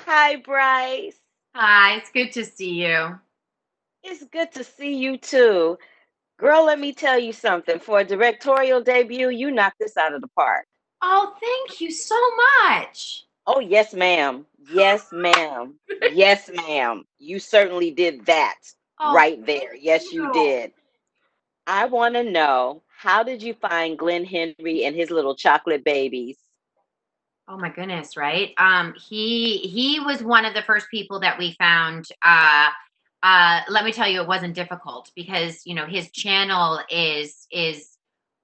Hi, Bryce. Hi, it's good to see you. It's good to see you too. Girl, let me tell you something. For a directorial debut, you knocked this out of the park. Oh, thank you so much. Oh, yes, ma'am. Yes, ma'am. Yes, ma'am. You certainly did that Oh, right there. thank Yes, you you. did. I want to know, how did you find Glenn Henry and his little chocolate babies? Oh my goodness, right? He was one of the first people that we found. Let me tell you, it wasn't difficult because his channel is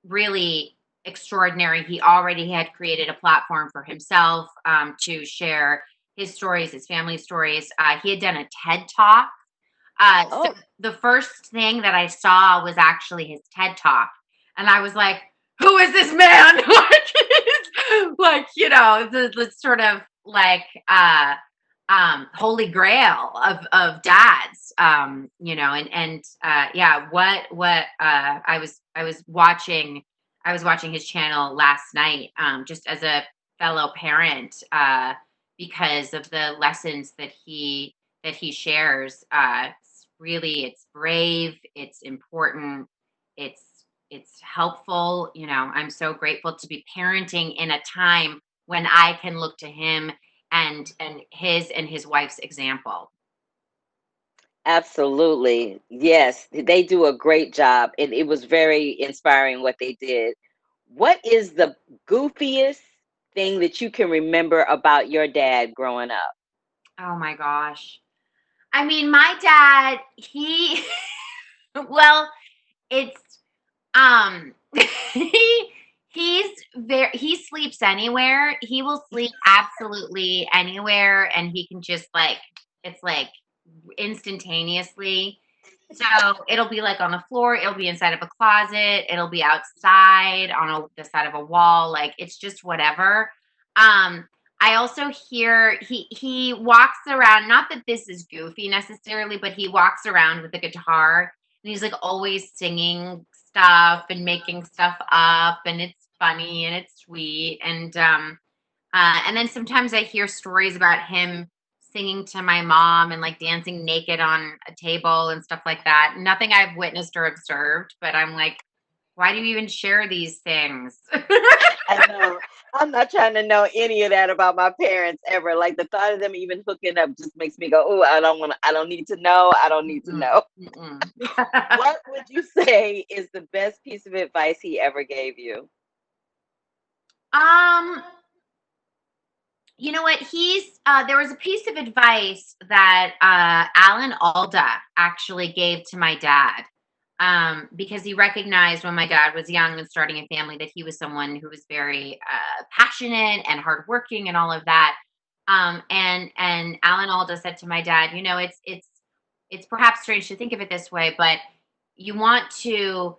really extraordinary. He already had created a platform for himself to share his stories, his family stories. He had done a TED talk. So Oh, the first thing that I saw was actually his TED talk, and I was like, "Who is this man?" The sort of like holy grail of dads. Yeah, what I was watching his channel last night, just as a fellow parent, because of the lessons that he shares. It's brave, it's important, it's it's helpful. I'm so grateful to be parenting in a time when I can look to him and his wife's example. absolutely. Yes, they do a great job. And it was very inspiring what they did. What is the goofiest thing that you can remember about your dad growing up? Oh my gosh. I mean, my dad, he well, it's Um, he he sleeps anywhere. He will sleep absolutely anywhere, and he can just it's like instantaneously. So it'll be like on the floor, it'll be inside of a closet, it'll be outside on the side of a wall. Like it's just whatever. I also hear he walks around. Not that this is goofy necessarily, but he walks around with a guitar and he's like always singing stuff and making stuff up, and it's funny and it's sweet. And then sometimes I hear stories about him singing to my mom and like dancing naked on a table and stuff like that. Nothing I've witnessed or observed, but I'm like, why do you even share these things? I know. I'm not trying to know any of that about my parents ever. Like the thought of them even hooking up just makes me go, "Oh, I don't need to know. I don't need to Mm-mm, know." mm-mm. What would you say is the best piece of advice he ever gave you? um, you know what? There was a piece of advice that Alan Alda actually gave to my dad, because he recognized when my dad was young and starting a family that he was someone who was very passionate and hardworking and all of that. And Alan Alda said to my dad, it's perhaps strange to think of it this way, but you want to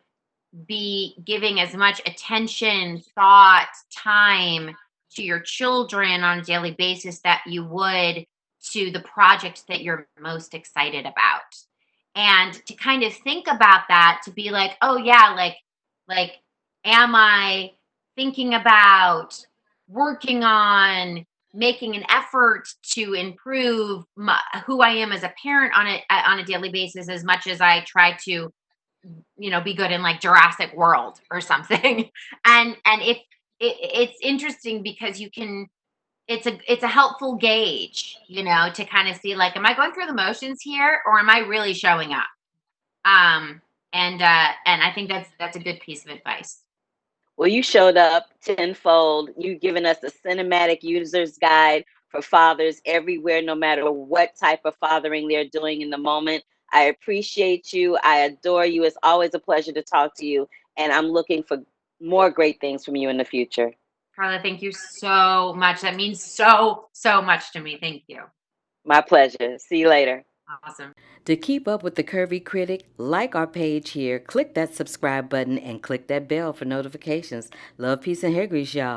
be giving as much attention, thought, time to your children on a daily basis that you would to the project that you're most excited about. And to kind of think about that, to be like, oh yeah, like am I thinking about working on making an effort to improve who I am as a parent on a daily basis as much as I try to be good in like Jurassic World or something. And if it's interesting because it's a helpful gauge, to kind of see like, am I going through the motions here or am I really showing up? Um, and I think that's a good piece of advice. Well, you showed up tenfold. You've given us a cinematic user's guide for fathers everywhere, no matter what type of fathering they're doing in the moment. I appreciate you. I adore you. It's always a pleasure to talk to you. And I'm looking for more great things from you in the future. Carla, thank you so much. That means so much to me. Thank you. My pleasure. See you later. Awesome. To keep up with the Curvy Critic, like our page here, click that subscribe button, and click that bell for notifications. Love, peace, and hair grease, y'all.